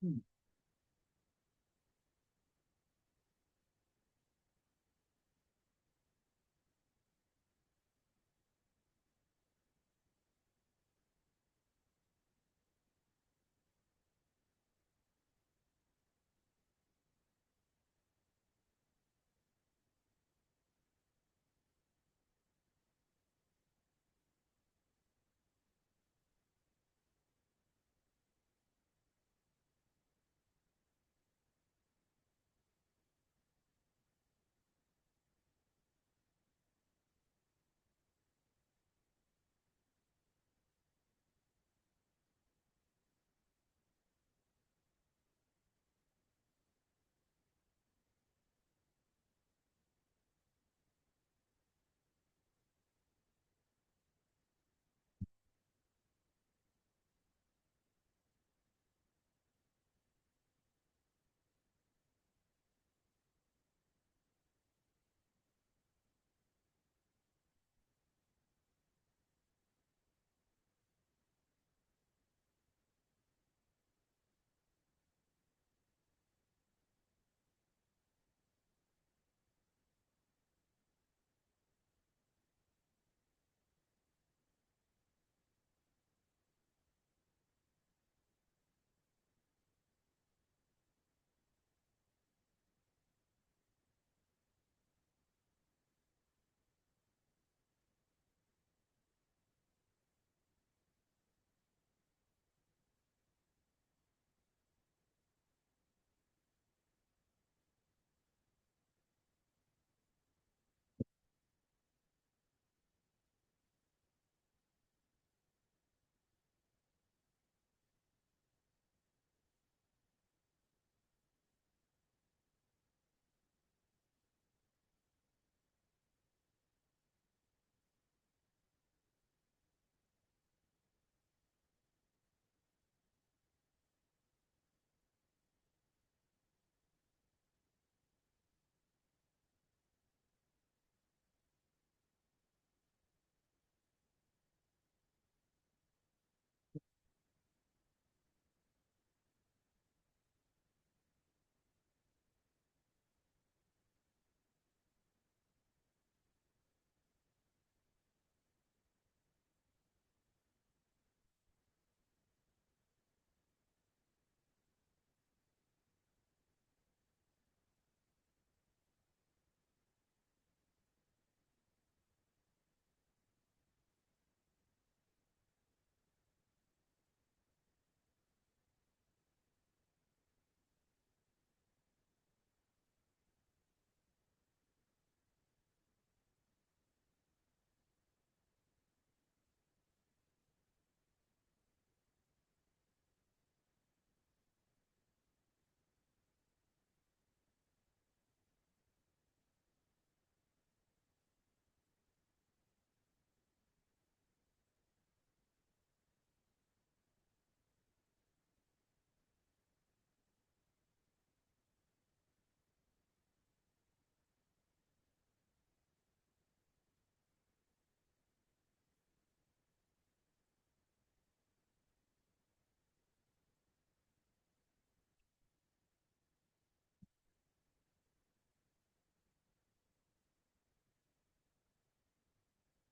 हम्म।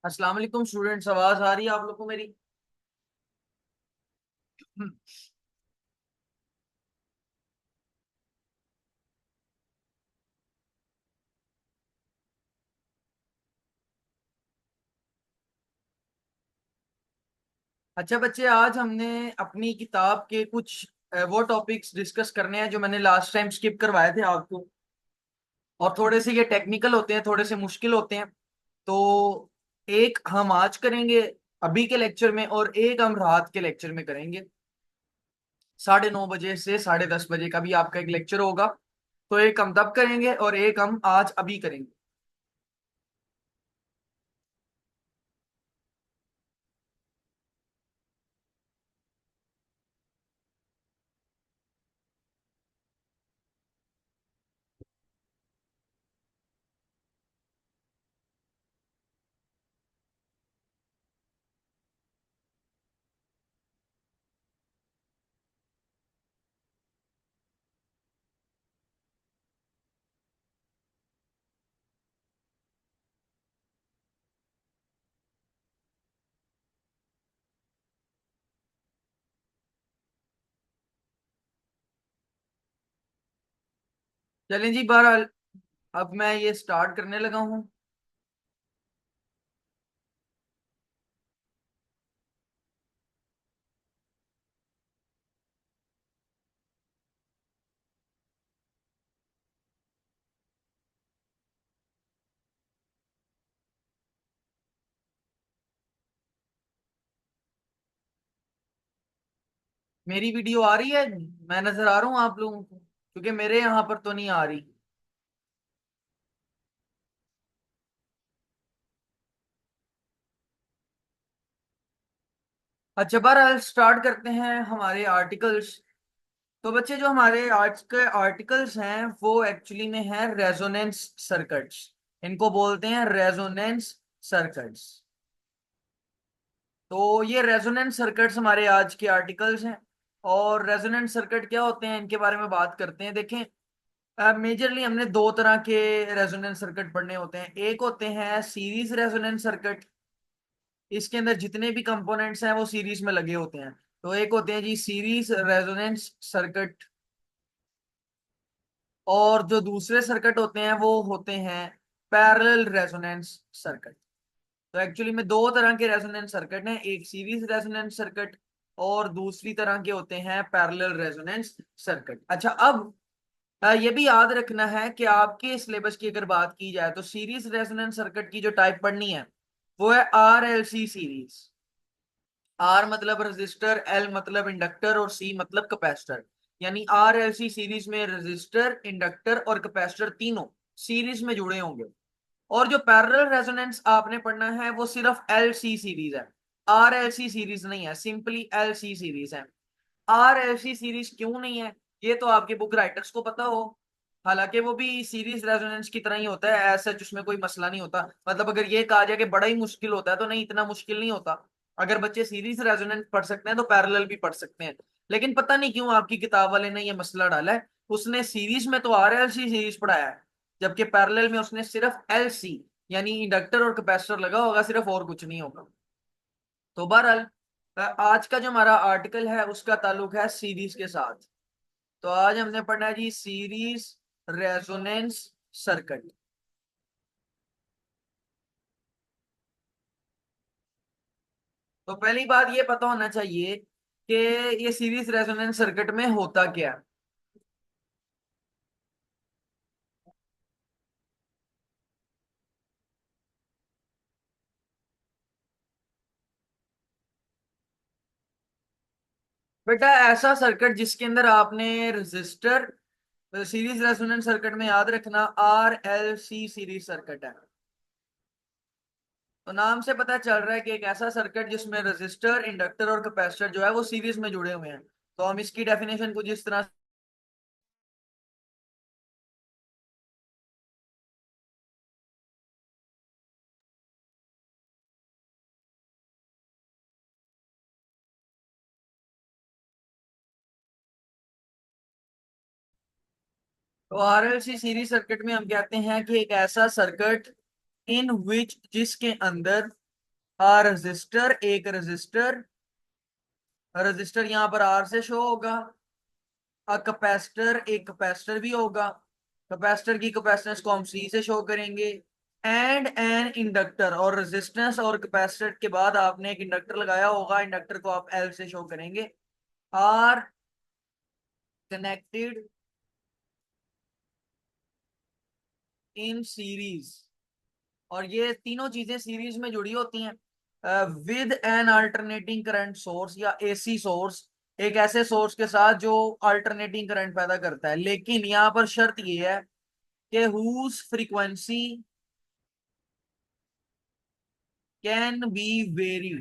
अस्सलाम वालेकुम स्टूडेंट्स, आवाज आ रही है आप लोगों को मेरी? हम्म। अच्छा बच्चे, आज हमने अपनी किताब के कुछ वो टॉपिक्स डिस्कस करने हैं जो मैंने लास्ट टाइम स्किप करवाए थे आपको। और थोड़े से ये टेक्निकल होते हैं, थोड़े से मुश्किल होते हैं। तो एक हम आज करेंगे अभी के लेक्चर में, और एक हम रात के लेक्चर में करेंगे। 9:30 बजे से 10:30 बजे का भी आपका एक लेक्चर होगा। तो एक हम तब करेंगे और एक हम आज अभी करेंगे। चलें जी, बहरहाल अब मैं ये स्टार्ट करने लगा हूँ। मेरी वीडियो आ रही है? मैं नजर आ रहा हूँ आप लोगों को? क्योंकि मेरे यहाँ पर तो नहीं आ रही। अच्छा, बहरहाल स्टार्ट करते हैं हमारे आर्टिकल्स। तो बच्चे, जो हमारे आज के आर्टिकल्स हैं वो एक्चुअली में है रेजोनेंस सर्किट्स। इनको बोलते हैं रेजोनेंस सर्किट्स। तो ये रेजोनेंस सर्किट्स हमारे आज के आर्टिकल्स हैं। और रेजोनेंस सर्किट क्या होते हैं, इनके बारे में बात करते हैं। देखें, मेजरली हमने दो तरह के रेजोनेंस सर्किट पढ़ने होते हैं। एक होते हैं सीरीज रेजोनेंस सर्किट। इसके अंदर जितने भी कंपोनेंट्स हैं वो सीरीज में लगे होते हैं। तो एक होते हैं जी सीरीज रेजोनेंस सर्किट। और जो दूसरे सर्किट होते हैं वो होते हैं पैरेलल रेजोनेंस सर्किट। तो एक्चुअली में दो तरह के रेजोनेंस सर्किट हैं, एक सीरीज रेजोनेंस सर्किट और दूसरी तरह के होते हैं पैरेलल रेजोनेंस सर्किट। अच्छा, अब ये भी याद रखना है कि आपके सिलेबस की अगर बात की जाए तो सीरीज रेजोनेंस सर्किट की जो टाइप पढ़नी है वो है आरएलसी सीरीज। आर मतलब रेजिस्टर, एल मतलब इंडक्टर और सी मतलब कैपेसिटर। यानी आरएलसी सीरीज में रेजिस्टर, इंडक्टर और कैपेसिटर तीनों सीरीज में जुड़े होंगे। और जो पैरेलल रेजोनेंस आपने पढ़ना है वो सिर्फ एलसी सीरीज है, आरएलसी सीरीज नहीं है, सिंपली एलसी सीरीज है। आरएलसी सीरीज क्यों नहीं है, ये तो आपके बुक राइटर्स को पता हो। हालांकि वो भी सीरीज रेजोनेंस की तरह ही होता है, ऐसा जिसमें कोई मसला नहीं होता। मतलब अगर ये कहा जाए कि बड़ा ही मुश्किल होता है तो नहीं, इतना मुश्किल नहीं होता। अगर बच्चे सीरीज रेजोनेंस पढ़ सकते हैं तो पैरेलल भी पढ़ सकते हैं। लेकिन पता नहीं क्यों आपकी किताब वाले ने ये मसला डाला है। उसने सीरीज में तो आरएलसी सीरीज पढ़ाया है, जबकि पैरेलल में उसने सिर्फ एलसी यानी इंडक्टर और कैपेसिटर लगा होगा, सिर्फ, और कुछ नहीं होगा। तो बहरहाल आज का जो हमारा आर्टिकल है उसका ताल्लुक है सीरीज के साथ। तो आज हमने पढ़ना है जी सीरीज रेजोनेंस सर्किट। तो पहली बात ये पता होना चाहिए कि ये सीरीज रेजोनेंस सर्किट में होता क्या है। बेटा, ऐसा सर्किट जिसके अंदर आपने रजिस्टर, सीरीज रेजोनेंस सर्किट में याद रखना R L C series circuit है। तो नाम से पता चल रहा है कि एक ऐसा सर्किट जिसमें रजिस्टर, इंडक्टर और कैपेसिटर जो है वो सीरीज में जुड़े हुए हैं। तो हम इसकी डेफिनेशन कुछ इस तरह। तो आरएलसी सीरीज सर्किट में हम कहते हैं कि एक ऐसा सर्किट इन विच, जिसके अंदर रजिस्टर, एक रजिस्टर, रजिस्टर यहाँ पर आर से शो होगा, कैपेसिटर, एक कैपेसिटर भी होगा, कैपेसिटर की कैपेसिटेंस को हम सी से शो करेंगे, एंड एन इंडक्टर, और रेजिस्टेंस और कैपेसिटर के बाद आपने एक इंडक्टर लगाया होगा, इंडक्टर को आप एल से शो करेंगे, आर कनेक्टेड इन सीरीज। और ये तीनों चीजें सीरीज में जुड़ी होती हैं with N alternating current source या एसी सोर्स, एक ऐसे सोर्स के साथ जो अल्टरनेटिंग करंट पैदा करता है। लेकिन यहाँ पर शर्त ये है कि whose frequency can be vary.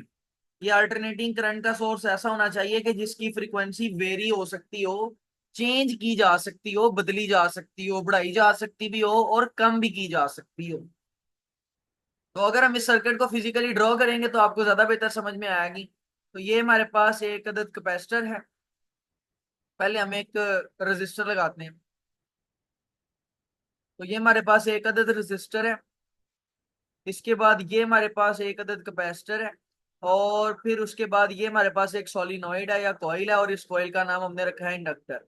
ये अल्टरनेटिंग करंट का सोर्स ऐसा होना चाहिए कि जिसकी फ्रीक्वेंसी वेरी हो सकती हो, चेंज की जा सकती हो, बदली जा सकती हो, बढ़ाई जा सकती भी हो और कम भी की जा सकती हो। तो अगर हम इस सर्किट को फिजिकली ड्रॉ करेंगे तो आपको ज्यादा बेहतर समझ में आएगी। तो ये हमारे पास एक अदद कैपेसिटर है। पहले हम एक रजिस्टर लगाते हैं। तो ये हमारे पास एक अदद रजिस्टर है। इसके बाद ये हमारे पास एक अदद कैपेसिटर है। और फिर उसके बाद ये हमारे पास एक सोलिनॉइड है या कॉइल है, और इस कॉइल का नाम हमने रखा है इंडक्टर।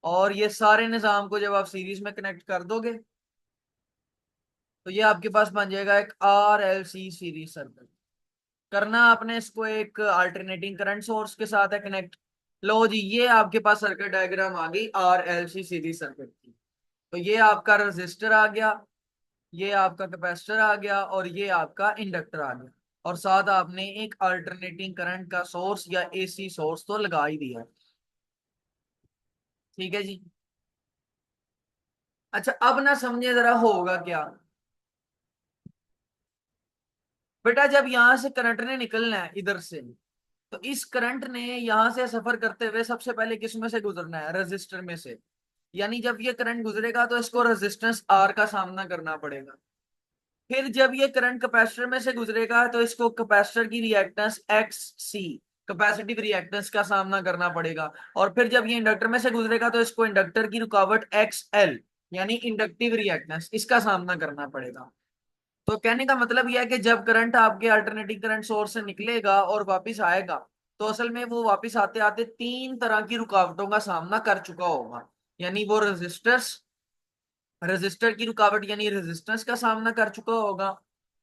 और ये सारे निजाम को जब आप सीरीज में कनेक्ट कर दोगे तो ये आपके पास बन जाएगा एक R L C series circuit. करना आपने इसको एक अल्टरनेटिंग करंट सोर्स के साथ है कनेक्ट। लो जी, ये आपके पास सर्किट डायग्राम आ गई R L C series circuit की। तो ये आपका रजिस्टर आ गया, ये आपका कैपेसिटर आ गया, और ये आपका इंडक्टर आ गया। और साथ आपने एक अल्टरनेटिंग करंट का सोर्स या एसी सोर्स तो लगा ही दिया। ठीक है जी। अच्छा, अब ना समझे जरा होगा क्या। बेटा जब यहां से करंट ने निकलना है इधर से, तो इस करंट ने यहां से सफर करते हुए सबसे पहले किस में से गुजरना है, रजिस्टर में से। यानी जब ये करंट गुजरेगा तो इसको रेजिस्टेंस आर का सामना करना पड़ेगा। फिर जब ये करंट कैपेसिटर में से गुजरेगा तो इसको कैपेसिटर की रिएक्टेंस एक्स सी, कैपेसिटिव रिएक्टेंस का सामना करना पड़ेगा। और फिर जब ये इंडक्टर में से गुजरेगा तो इसको इंडक्टर की रुकावट एक्स एल, यानी इंडक्टिव रिएक्टेंस, इसका सामना करना पड़ेगा। तो कहने का मतलब यह है कि जब करंट आपके अल्टरनेटिंग करंट सोर्स से निकलेगा और वापस आएगा, तो असल में वो वापस आते आते तीन तरह की रुकावटों का सामना कर चुका होगा। यानी वो रेजिस्टर्स, रेजिस्टर की रुकावट यानी रेजिस्टेंस का सामना कर चुका होगा।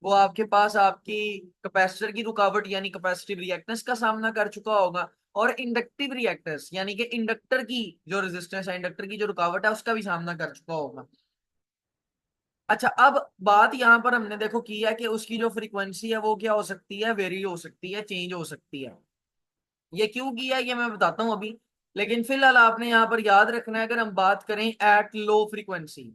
वो आपके पास आपकी कैपेसिटर की रुकावट यानी कैपेसिटिव रिएक्टेंस का सामना कर चुका होगा। और इंडक्टिव रिएक्टेंस यानी कि इंडक्टर की जो रेजिस्टेंस है, इंडक्टर की जो रुकावट है, उसका भी सामना कर चुका होगा। अच्छा, अब बात यहां पर हमने देखो की है कि उसकी जो फ्रीक्वेंसी है वो क्या हो सकती है, वेरी हो सकती है, चेंज हो सकती है। ये क्यों किया है ये मैं बताता हूं अभी। लेकिन फिलहाल आपने यहां पर याद रखना है, अगर हम बात करें एट लो फ्रीक्वेंसी,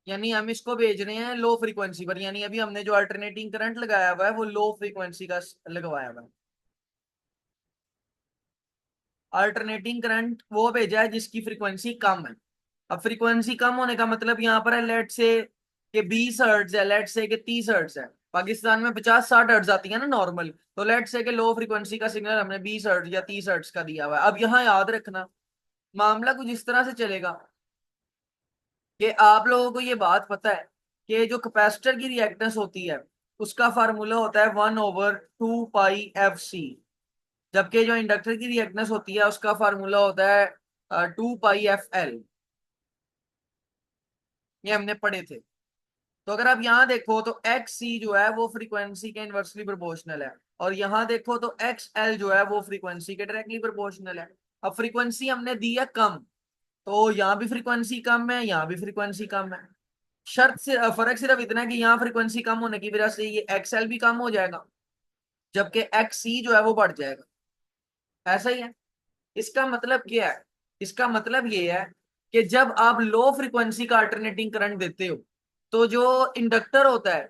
यानी हम इसको भेज रहे हैं लो फ्रीक्वेंसी पर, यानी अभी हमने जो अल्टरनेटिंग करंट लगाया हुआ है वो लो फ्रीक्वेंसी का लगवाया हुआ है। अल्टरनेटिंग करंट वो भेजा है जिसकी फ्रीक्वेंसी कम है। अब फ्रीक्वेंसी कम होने का मतलब यहाँ पर है, लेट से कि 20 हर्ट्ज है, लेट से कि 30 हर्ट्ज है। पाकिस्तान में 50-60 हर्ट्ज आती है ना नॉर्मल। तो लेट से कि लो फ्रीक्वेंसी का सिग्नल हमने 20 हर्ट्ज या 30 हर्ट्ज का दिया हुआ है। अब यहाँ याद रखना, मामला कुछ इस तरह से चलेगा कि आप लोगों को ये बात पता है कि जो कैपेसिटर की रिएक्टेंस होती है उसका फार्मूला होता है 1/2 पाई एफ सी। जबकि जो इंडक्टर की रिएक्टेंस होती है उसका फार्मूला होता है 2 पाई एफ एल। ये हमने पढ़े थे। तो अगर आप यहाँ देखो तो एक्स सी जो है वो फ्रीक्वेंसी के इनवर्सली प्रोपोर्शनल है, और यहाँ देखो तो एक्स एल जो है वो फ्रीक्वेंसी के डायरेक्टली प्रोपोर्शनल है। अब फ्रीक्वेंसी हमने दी है कम, तो यहाँ भी फ्रीक्वेंसी कम है, यहाँ भी फ्रीक्वेंसी कम है। शर्त से फर्क सिर्फ इतना है कि यहाँ फ्रीक्वेंसी कम होने की वजह से ये एक्स एल भी कम हो जाएगा, जबकि एक्स सी जो है वो बढ़ जाएगा। ऐसा ही है। इसका मतलब क्या है, इसका मतलब ये है कि जब आप लो फ्रीक्वेंसी का अल्टरनेटिंग करंट देते हो तो जो इंडक्टर होता है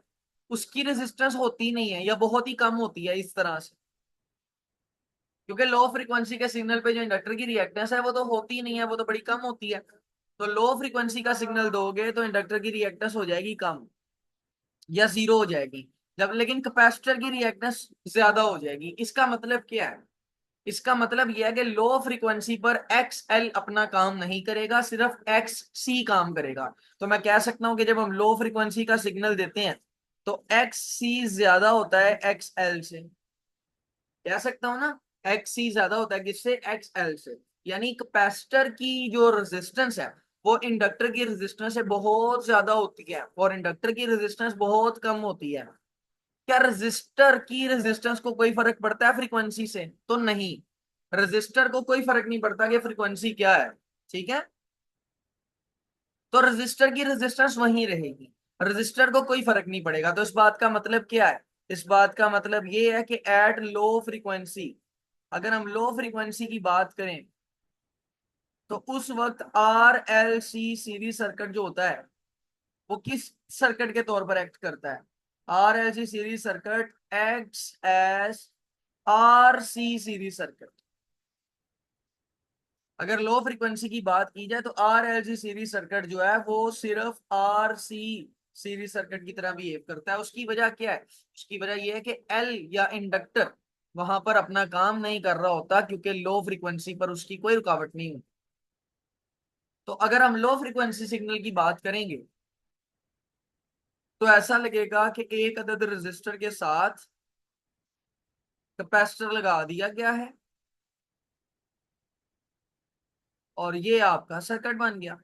उसकी रेजिस्टेंस होती नहीं है या बहुत ही कम होती है इस तरह से। क्योंकि लो फ्रीक्वेंसी के सिग्नल पे जो इंडक्टर की रिएक्टेंस है वो तो होती ही नहीं है, वो तो बड़ी कम होती है। तो लो फ्रीक्वेंसी का सिग्नल दोगे तो इंडक्टर की रिएक्टेंस हो जाएगी कम या जीरो हो जाएगी। जब लेकिन कैपेसिटर की रिएक्टेंस ज्यादा हो जाएगी। इसका मतलब क्या है, इसका मतलब यह है कि लो फ्रीक्वेंसी पर एक्स एल अपना काम नहीं करेगा, सिर्फ एक्स सी काम करेगा। तो मैं कह सकता हूं कि जब हम लो फ्रीक्वेंसी का सिग्नल देते हैं तो एक्स सी ज्यादा होता है एक्स एल से। कह सकता हूं ना, एक्स सी ज्यादा होता है किससे, एक्स एल से। यानी कैपेसिटर की जो रेजिस्टेंस है वो इंडक्टर की रेजिस्टेंस से बहुत ज्यादा होती है, और इंडक्टर की रेजिस्टेंस बहुत कम होती है। क्या रजिस्टर की रेजिस्टेंस को कोई फर्क पड़ता है फ्रीक्वेंसी से, तो नहीं। रजिस्टर को कोई फर्क नहीं पड़ता कि फ्रीक्वेंसी क्या है। ठीक है। तो रजिस्टर की रेजिस्टेंस वहीं रहेगी, रजिस्टर को कोई फर्क नहीं पड़ेगा। तो इस बात का मतलब क्या है, इस बात का मतलब ये है कि एट लो फ्रीक्वेंसी, अगर हम लो फ्रीक्वेंसी की बात करें तो उस वक्त R L C series circuit जो होता है वो किस सर्किट के तौर पर एक्ट करता है। R L C series circuit acts as R C series circuit. अगर लो फ्रीक्वेंसी की बात की जाए तो R L C series circuit जो है वो सिर्फ आर सी सीरीज सर्किट की तरह बिहेव करता है। उसकी वजह क्या है, उसकी वजह यह है कि एल या इंडक्टर वहां पर अपना काम नहीं कर रहा होता, क्योंकि लो फ्रीक्वेंसी पर उसकी कोई रुकावट नहीं होती। तो अगर हम लो फ्रीक्वेंसी सिग्नल की बात करेंगे तो ऐसा लगेगा कि एक अदद रेजिस्टर के साथ कैपेसिटर लगा दिया गया है, और ये आपका सर्किट बन गया।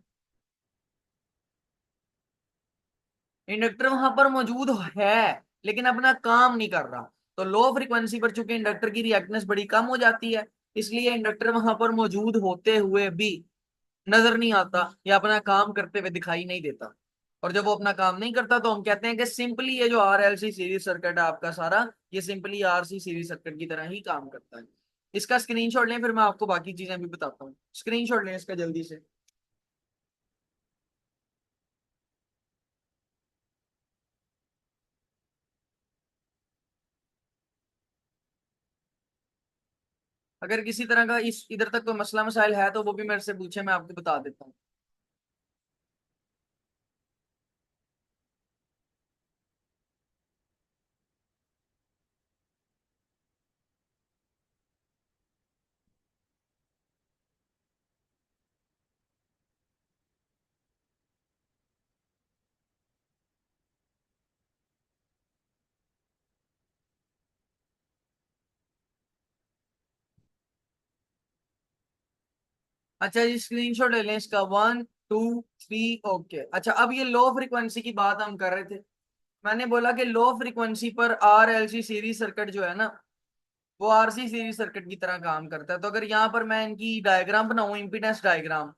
इंडक्टर वहां पर मौजूद है लेकिन अपना काम नहीं कर रहा। तो लो फ्रीक्वेंसी पर चूंकि इंडक्टर की रिएक्टेंस बड़ी कम हो जाती है, इसलिए इंडक्टर वहां पर मौजूद होते हुए भी नजर नहीं आता या अपना काम करते हुए दिखाई नहीं देता। और जब वो अपना काम नहीं करता तो हम कहते हैं कि सिंपली ये जो आरएलसी सीरीज सर्किट है आपका सारा, ये सिंपली आरसी सीरीज सर्किट की तरह ही काम करता है। इसका स्क्रीनशॉट लें, फिर मैं आपको बाकी चीजें भी बताता हूँ। स्क्रीनशॉट लें इसका जल्दी से। अगर किसी तरह का इस इधर तक कोई मसला मसाइल है तो वो भी मेरे से पूछे, मैं आपको बता देता हूँ। अच्छा जी, स्क्रीनशॉट ले लें इसका। 1 2 3। ओके, अच्छा अब ये लो फ्रिक्वेंसी की बात हम कर रहे थे। मैंने बोला कि लो फ्रिक्वेंसी पर R L C series circuit जो है ना, वो आरसी सीरीज सर्किट की तरह काम करता है। तो अगर यहाँ पर मैं इनकी डायग्राम बनाऊं, इम्पीडेंस डायग्राम,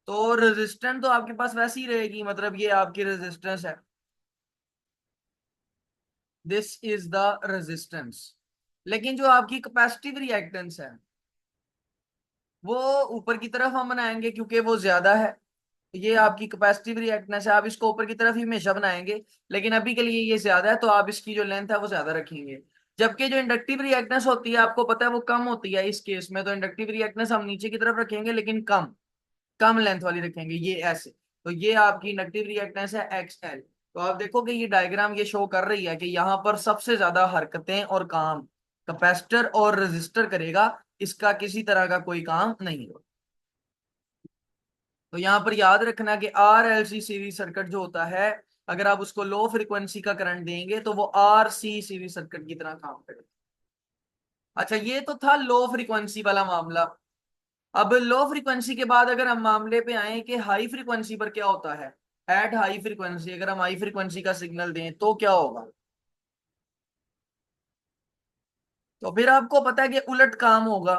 तो रेजिस्टेंस तो आपके पास वैसी ही रहेगी, मतलब ये आपकी रेजिस्टेंस है। This is the resistance. लेकिन जो आपकी कैपेसिटिव रिएक्टेंस है वो ऊपर की तरफ हम बनाएंगे क्योंकि वो ज्यादा है। ये आपकी कैपेसिटिव रिएक्टेंस है, आप इसको ऊपर की तरफ ही हमेशा बनाएंगे। लेकिन अभी के लिए ये ज्यादा है तो आप इसकी जो लेंथ है वो ज्यादा रखेंगे। जबकि जो इंडक्टिव रिएक्टेंस होती है आपको पता है वो कम होती है। इस केस में तो इंडक्टिव रिएक्टेंस हम नीचे की तरफ रखेंगे लेकिन कम कम लेंथ वाली रखेंगे, ये ऐसे। तो ये आपकी इंडक्टिव रिएक्टेंस है एक्स एल। तो आप देखोगे ये डायग्राम ये शो कर रही है कि यहाँ पर सबसे ज्यादा हरकतें और काम कैपेसिटर और रेजिस्टर करेगा, इसका किसी तरह का कोई काम नहीं होगा। तो यहां पर याद रखना कि R L C series circuit जो होता है, अगर आप उसको लो फ्रिक्वेंसी का करंट देंगे तो वो आर सी सीरीज सर्किट की तरह काम करेगा। अच्छा, ये तो था लो फ्रिक्वेंसी वाला मामला। अब लो फ्रिक्वेंसी के बाद अगर हम मामले पे आए कि हाई फ्रिक्वेंसी पर क्या होता है। एट हाई फ्रिक्वेंसी अगर हम हाई फ्रिक्वेंसी का सिग्नल दें तो क्या होगा। तो फिर आपको पता है कि उलट काम होगा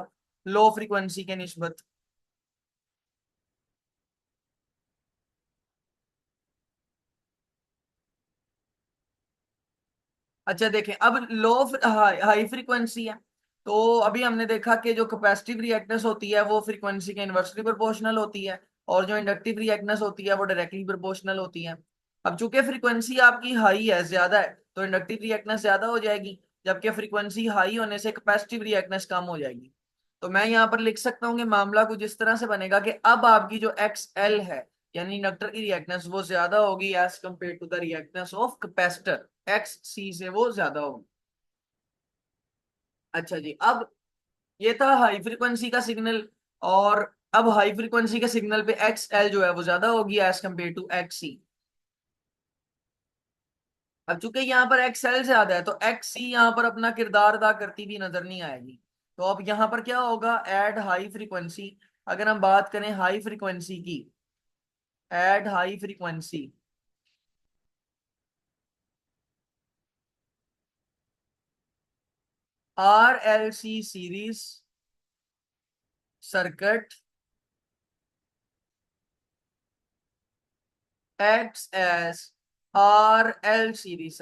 लो फ्रिक्वेंसी के निस्बत। अच्छा देखें, अब लो हाई फ्रीक्वेंसी है तो अभी हमने देखा कि जो कैपेसिटिव रिएक्टेंस होती है वो फ्रीक्वेंसी के इन्वर्सली प्रोपोर्शनल होती है, और जो इंडक्टिव रिएक्टेंस होती है वो डायरेक्टली प्रोपोर्शनल होती है। अब चूंकि फ्रीक्वेंसी आपकी हाई है, ज्यादा है, तो इंडक्टिव रिएक्टेंस ज्यादा हो जाएगी, जबकि फ्रीक्वेंसी हाई होने से कैपेसिटिव रिएक्टेंस कम हो जाएगी। तो मैं यहाँ पर लिख सकता हूँ कि मामला कुछ इस तरह से बनेगा कि अब आपकी जो एक्स एल है यानी इंडक्टर की रिएक्टेंस वो ज्यादा होगी as compare to the reactance of capacitor, X C से वो ज्यादा होगी। अच्छा जी, अब ये था हाई फ्रीक्वेंसी का सिग्नल। और अब हाई फ्रीक्वेंसी के सिग्नल पे एक्स एल जो है वो ज्यादा होगी एज कम्पेयर टू एक्स सी। अब चूंकि यहाँ पर एक्स एल ज्यादा है तो एक्स सी यहाँ पर अपना किरदार अदा करती भी नजर नहीं आएगी। तो अब यहाँ पर क्या होगा, एट हाई फ्रीक्वेंसी, अगर हम बात करें हाई फ्रीक्वेंसी की, at high frequency R L C series circuit acts as R L series.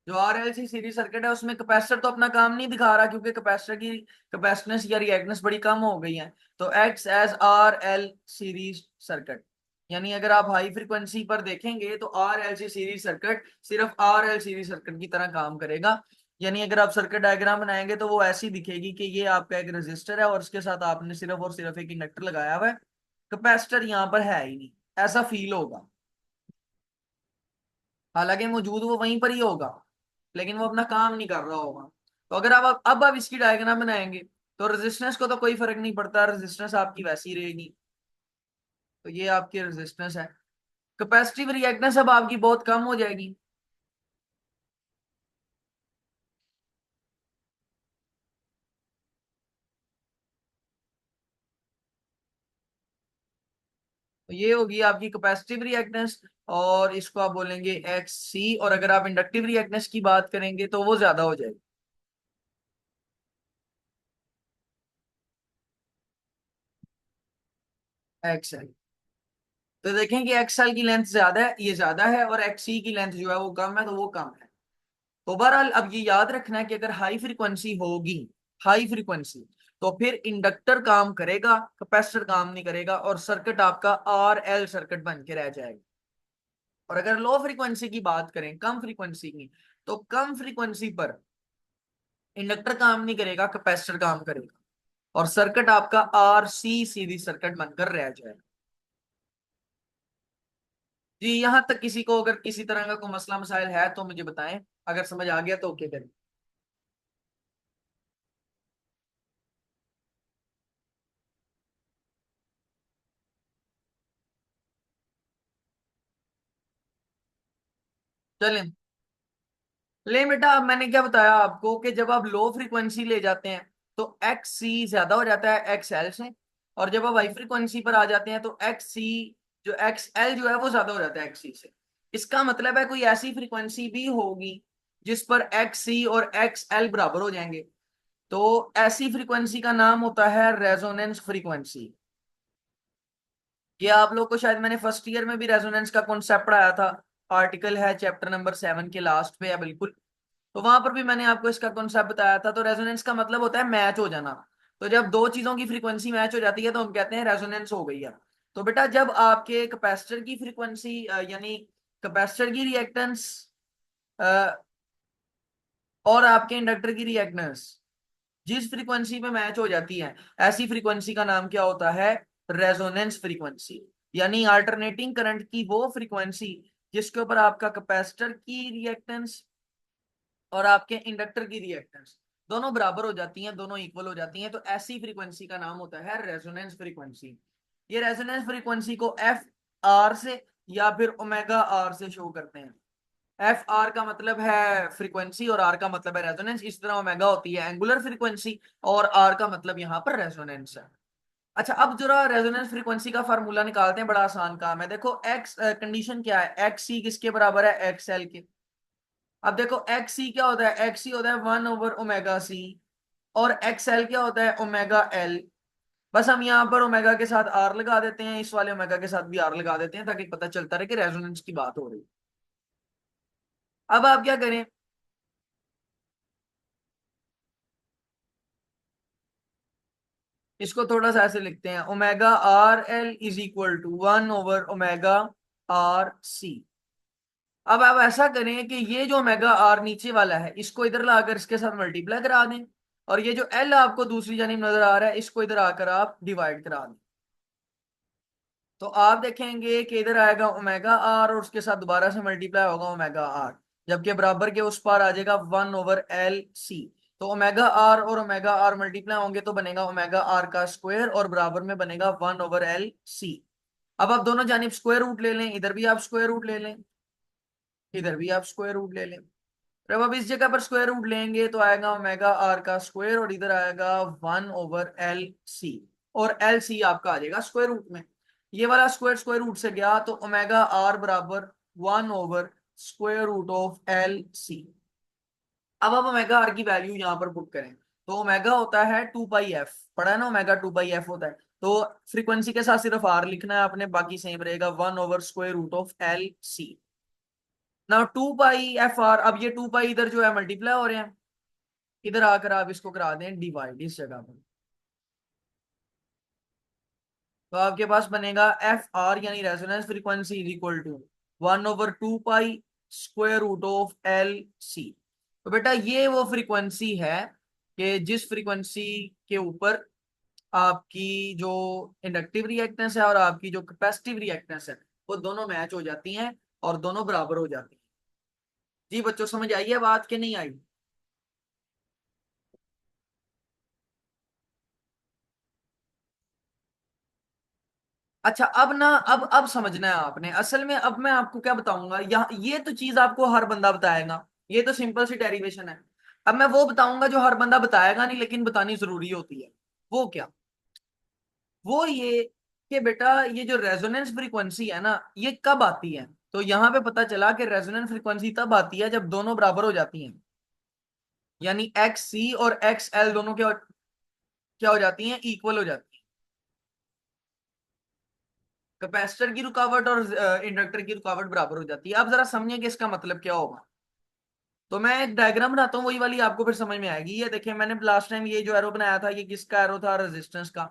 जो आरएलसी सीरीज सर्किट है उसमें कैपेसिटर तो अपना काम नहीं दिखा रहा क्योंकि कैपेसिटर की कैपेसिटेंस या रिएक्टेंस बड़ी कम हो गई है। तो act as R L series circuit, यानी अगर आप हाई फ्रीक्वेंसी पर देखेंगे तो R L C series circuit सिर्फ आर एल सीरीज सर्किट की तरह काम करेगा। यानी अगर आप सर्किट डायग्राम बनाएंगे तो वो ऐसी दिखेगी कि ये आपका एक रेजिस्टर है और उसके साथ आपने सिर्फ और सिर्फ एक इंडक्टर लगाया हुआ है, कैपेसिटर यहाँ पर है ही नहीं, ऐसा फील होगा। हालांकि मौजूद वो वहीं पर ही होगा लेकिन वो अपना काम नहीं कर रहा होगा। तो अगर आप इसकी डायग्राम बनाएंगे तो रेजिस्टेंस को तो कोई फर्क नहीं पड़ता, रेजिस्टेंस आपकी वैसी रहेगी। तो ये आपकी रेजिस्टेंस है। कैपेसिटिव रिएक्टेंस अब आपकी बहुत कम हो जाएगी। तो ये होगी आपकी कैपेसिटिव रिएक्टेंस, और इसको आप बोलेंगे एक्स सी, और अगर आप इंडक्टिव रिएक्टेंस की बात करेंगे तो वो ज्यादा हो जाएगी, एक्स एल। तो देखें कि एक्स एल की लेंथ ज्यादा है, ये ज्यादा है, और एक्स सी की लेंथ जो है वो कम है, तो वो कम है। तो बहरहाल अब ये याद रखना है कि अगर हाई फ्रीक्वेंसी होगी, हाई फ्रीक्वेंसी, तो फिर इंडक्टर काम करेगा, कैपेसिटर काम नहीं करेगा, और सर्किट आपका आर एल सर्किट बन के रह जाएगा। और अगर लो फ्रीक्वेंसी की बात करें, कम फ्रीक्वेंसी की, तो कम फ्रीक्वेंसी पर इंडक्टर काम नहीं करेगा, कैपेसिटर काम करेगा, और सर्किट आपका आर सी सीधी सर्किट बनकर रह जाएगा। जी, यहां तक किसी को अगर किसी तरह का कोई मसला मसाइल है तो मुझे बताएं, अगर समझ आ गया तो ओके करें। चलें, ले बेटा, अब मैंने क्या बताया आपको कि जब आप लो फ्रीक्वेंसी ले जाते हैं तो एक्स सी ज्यादा हो जाता है एक्स एल से, और जब आप हाई फ्रीक्वेंसी पर आ जाते हैं तो एक्स सी, जो एक्स एल जो है वो ज्यादा हो जाता है एक्स सी से। इसका मतलब है कोई ऐसी फ्रीक्वेंसी भी होगी जिस पर एक्स सी और एक्स एल बराबर हो जाएंगे, तो ऐसी फ्रीक्वेंसी का नाम होता है रेजोनेंस फ्रीक्वेंसी। ये आप लोग को शायद मैंने फर्स्ट ईयर में भी रेजोनेंस का कॉन्सेप्ट पढ़ाया था, आर्टिकल है चैप्टर नंबर 7 के लास्ट पे है बिल्कुल। तो वहां पर भी मैंने आपको इसका कॉन्सेप्ट बताया था। तो रेजोनेंस का मतलब होता है मैच हो जाना। तो जब दो चीजों की फ्रीक्वेंसी मैच हो जाती है तो हम कहते हैं रेजोनेंस हो गई है। तो बेटा जब आपके कैपेसिटर की फ्रीक्वेंसी यानी कैपेसिटर की रिएक्टेंस और आपके इंडक्टर की रिएक्टेंस जिस फ्रीक्वेंसी पे मैच हो जाती है, ऐसी फ्रीक्वेंसी का नाम क्या होता है? Resonance frequency. यानी अल्टरनेटिंग करंट की वो फ्रीक्वेंसी जिसके ऊपर आपका कैपेसिटर की रिएक्टेंस और आपके इंडक्टर की रिएक्टेंस दोनों बराबर हो जाती हैं, दोनों इक्वल हो जाती हैं, तो ऐसी फ्रीक्वेंसी का नाम होता है रेजोनेंस फ्रीक्वेंसी। ये रेजोनेंस फ्रीक्वेंसी को एफ आर से या फिर ओमेगा आर से शो करते हैं। एफ आर का मतलब है फ्रीक्वेंसी और आर का मतलब है रेजोनेंस, इस तरह ओमेगा होती है एंगुलर फ्रीक्वेंसी, और आर का मतलब यहाँ पर रेजोनेंस है। अच्छा, अब जरा रेजोनेंस फ्रीक्वेंसी का फार्मूला निकालते हैं, बड़ा आसान काम है। देखो एक्स कंडीशन क्या है, एक्स सी किसके बराबर है? एक्स एल के। अब देखो एक्स सी क्या होता है? एक्स सी होता है 1/ओमेगा सी, और एक्स एल क्या होता है? Omega L. बस हम यहाँ पर ओमेगा के साथ आर लगा देते हैं, इस वाले ओमेगा के साथ भी आर लगा देते हैं, ताकि पता चलता रहे कि रेजोनेंस की बात हो रही है। अब आप क्या करें, इसको थोड़ा सा ऐसे लिखते हैं, omega R L is equal to 1/ओमेगा आर सी। अब आप ऐसा करें कि ये जो ओमेगा आर नीचे वाला है इसको इधर लाकर इसके साथ मल्टीप्लाई करा दें, और ये जो एल आपको दूसरी जानिब नजर आ रहा है इसको इधर आकर आप डिवाइड करा दें। तो आप देखेंगे कि इधर आएगा ओमेगा आर और उसके साथ दोबारा से मल्टीप्लाई होगा ओमेगा आर, जबकि बराबर के उस पार आ जाएगा 1/एल सी। तो ओमेगा आर और ओमेगा आर मल्टीप्लाई होंगे तो बनेगा ओमेगा आर का स्क्वायर, और बराबर में बनेगा 1/एल सी। अब आप दोनों जानिब स्क्वायर रूट ले लें, इधर भी आप स्क्वायर रूट ले लें, इधर भी आप स्क्वायर रूट ले लें। जब आप इस जगह पर स्क्वायर रूट लेंगे तो आएगा ओमेगा आर का स्क्वायर, और इधर आएगा 1/एल सी, और एल सी आपका आ जाएगा स्क्वायर रूट में। ये वाला स्क्वायर स्क्वायर रूट से गया तो ओमेगा आर बराबर 1/√ऑफ एल सी। अब आप ओमेगा आर की वैल्यू यहाँ पर पुट करें, तो ओमेगा होता है 2 पाई एफ, पढ़ा है ना, ओमेगा 2 पाई एफ होता है। तो फ्रीक्वेंसी के साथ सिर्फ आर लिखना है आपने, बाकी सेम रहेगा 1/√ऑफ एल सी। ना 2 पाई एफ आर, अब ये 2 पाई इधर जो है मल्टीप्लाई हो रहे हैं, इधर आकर आप इसको करा दें डिवाइड इस जगह पर। तो आपके पास बनेगा एफ आर यानी resonance frequency is equal to 1/2 pi square root of L C. तो बेटा ये वो फ्रीक्वेंसी है कि जिस फ्रीक्वेंसी के ऊपर आपकी जो इंडक्टिव रिएक्टेंस है और आपकी जो कैपेसिटिव रिएक्टेंस है वो दोनों मैच हो जाती हैं और दोनों बराबर हो जाती हैं। जी बच्चों, समझ आई है बात कि नहीं आई? अच्छा, अब ना, अब समझना है आपने असल में। अब मैं आपको क्या बताऊंगा, यहाँ ये तो चीज आपको हर बंदा बताएगा, ये तो सिंपल सी डेरिवेशन है। अब मैं वो बताऊंगा जो हर बंदा बताएगा नहीं, लेकिन बतानी जरूरी होती है। वो क्या? वो ये कि बेटा ये जो रेजोनेंस फ्रीक्वेंसी है ना, ये कब आती है? तो यहाँ पे पता चला कि रेजोनेंस फ्रीक्वेंसी तब आती है जब दोनों बराबर हो जाती हैं, यानी एक्स सी और एक्स एल दोनों क्या हो जाती हैं, इक्वल हो जाती हैं। कैपेसिटर की रुकावट और इंडक्टर की रुकावट बराबर हो जाती है। अब जरा समझिए कि इसका मतलब क्या होगा। तो मैं एक डायग्राम बनाता हूँ, वही वाली आपको फिर समझ में आएगी। ये देखिए, मैंने लास्ट टाइम ये जो एरो बनाया था, ये किसका एरो था? रेजिस्टेंस का।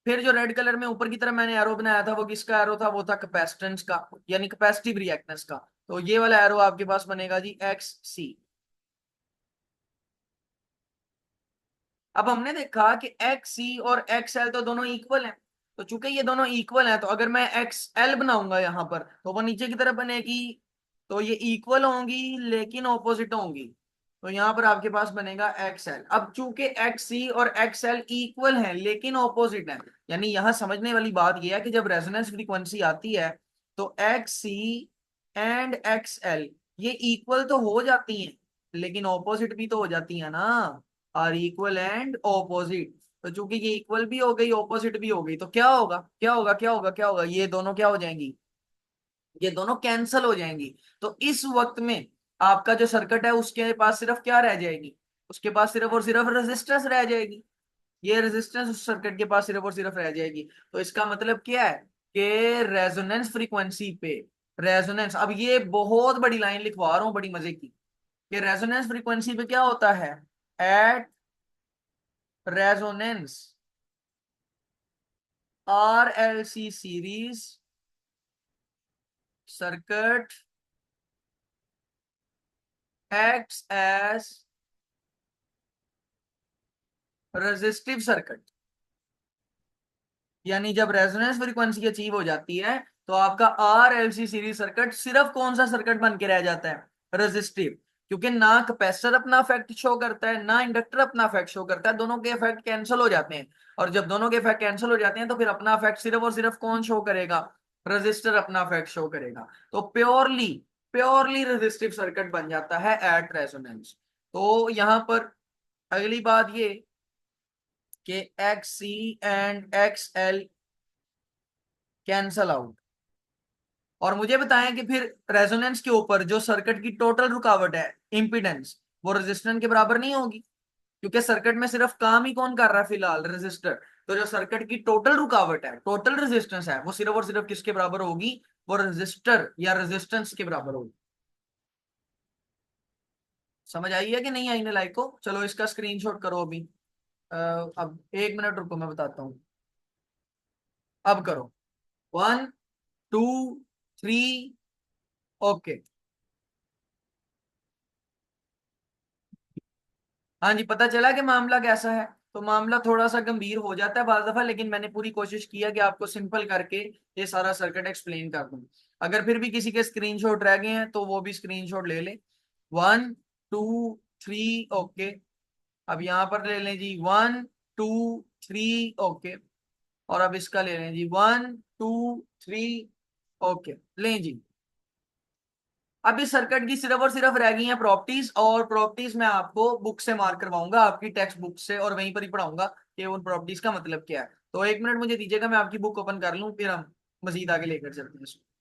फिर जो रेड कलर में ऊपर की तरफ मैंने एरो बनाया था, वो किसका एरो था? वो था कैपेसिटेंस का, यानी कैपेसिटिव रिएक्टेंस का। तो ये वाला एरो आपके पास बनेगा जी एक्स सी। अब हमने देखा कि एक्स सी और एक्स एल तो दोनों इक्वल हैं। तो चूंकि ये दोनों इक्वल हैं, तो अगर मैं एक्स एल बनाऊंगा यहां पर, तो वो नीचे की तरफ बनेगी। तो ये इक्वल होंगी लेकिन ऑपोजिट होंगी। तो यहां पर आपके पास बनेगा एक्स एल। अब चूंकि एक्स सी और एक्स एल इक्वल हैं लेकिन ऑपोजिट हैं, यानी यहां समझने वाली बात यह है कि जब रेजोनेंस फ्रीक्वेंसी आती है, तो X C and X L ये इक्वल तो हो जाती हैं, लेकिन ऑपोजिट भी तो हो जाती है ना। Are equal and opposite. तो चूंकि ये इक्वल भी हो गई, ऑपोजिट भी हो गई, तो क्या होगा, क्या होगा, क्या होगा, क्या होगा? ये दोनों क्या हो जाएंगी? ये दोनों कैंसल हो जाएंगी। तो इस वक्त में आपका जो सर्किट है, उसके पास सिर्फ क्या रह जाएगी? उसके पास सिर्फ और सिर्फ रेजिस्टेंस रह जाएगी। ये रेजिस्टेंस उस सर्किट के पास सिर्फ और सिर्फ रह जाएगी। तो इसका मतलब क्या है कि रेजोनेंस फ्रीक्वेंसी पे, रेजोनेंस, अब ये बहुत बड़ी लाइन लिखवा रहा हूं, बड़ी मजे की, कि रेजोनेंस फ्रीक्वेंसी पे क्या होता है? At resonance, RLC series circuit acts as resistive circuit. यानी जब रेजोनेंस फ्रीक्वेंसी अचीव हो जाती है, तो आपका RLC सीरीज सर्किट सिर्फ कौन सा सर्किट बन के रह जाता है? रेजिस्टिव। क्योंकि ना कैपेसिटर अपना इफेक्ट शो करता है, ना इंडक्टर अपना इफेक्ट शो करता है, दोनों के इफेक्ट कैंसिल हो जाते हैं। और जब दोनों के इफेक्ट कैंसिल हो जाते हैं, तो फिर अपना इफेक्ट सिर्फ और सिर्फ कौन शो करेगा? रजिस्टर अपना इफेक्ट शो करेगा। तो प्योरली प्योरली रेजिस्टिव सर्किट बन जाता है एट रेजोनेंस। तो यहां पर अगली बात ये कि X C and X L cancel out. और मुझे बताएं कि फिर रेजोनेंस के ऊपर जो सर्किट की टोटल रुकावट है, इंपीडेंस, वो रेजिस्टेंस के बराबर नहीं होगी। क्योंकि सर्किट में सिर्फ काम ही कौन कर रहा है फिलहाल? रेजिस्टर। तो जो सर्किट की टोटल रुकावट है, टोटल रेजिस्टेंस है, वो सिर्फ और सिर्फ किसके बराबर होगी? वो रेजिस्टर या रेजिस्टेंस के बराबर होगी। समझ आई है कि नहीं आई? ने लाइक को, चलो इसका स्क्रीनशॉट करो अभी। अब 1 मिनट रुको, मैं बताता हूँ। अब करो। 1 2 3। ओके। हाँ जी, पता चला कि मामला कैसा है। तो मामला थोड़ा सा गंभीर हो जाता है बाज दफा, लेकिन मैंने पूरी कोशिश किया कि आपको सिंपल करके ये सारा सर्किट एक्सप्लेन कर दूं। अगर फिर भी किसी के स्क्रीनशॉट रह गए हैं, तो वो भी स्क्रीनशॉट ले ले। 1 2 3। ओके। अब यहाँ पर ले लें जी 1 2 3। ओके। और अब इसका ले लें जी 1 2 3। ओके। लें जी। अब इस सर्किट की सिर्फ और सिर्फ रह गई हैं प्रॉपर्टीज, और प्रॉपर्टीज मैं आपको बुक से मार्क करवाऊंगा, आपकी टेक्स्ट बुक से, और वहीं पर ही पढ़ाऊंगा कि उन प्रॉपर्टीज का मतलब क्या है। तो 1 मिनट मुझे दीजिएगा, मैं आपकी बुक ओपन कर लूं, फिर हम मजीद आगे लेकर चलते हैं इसको।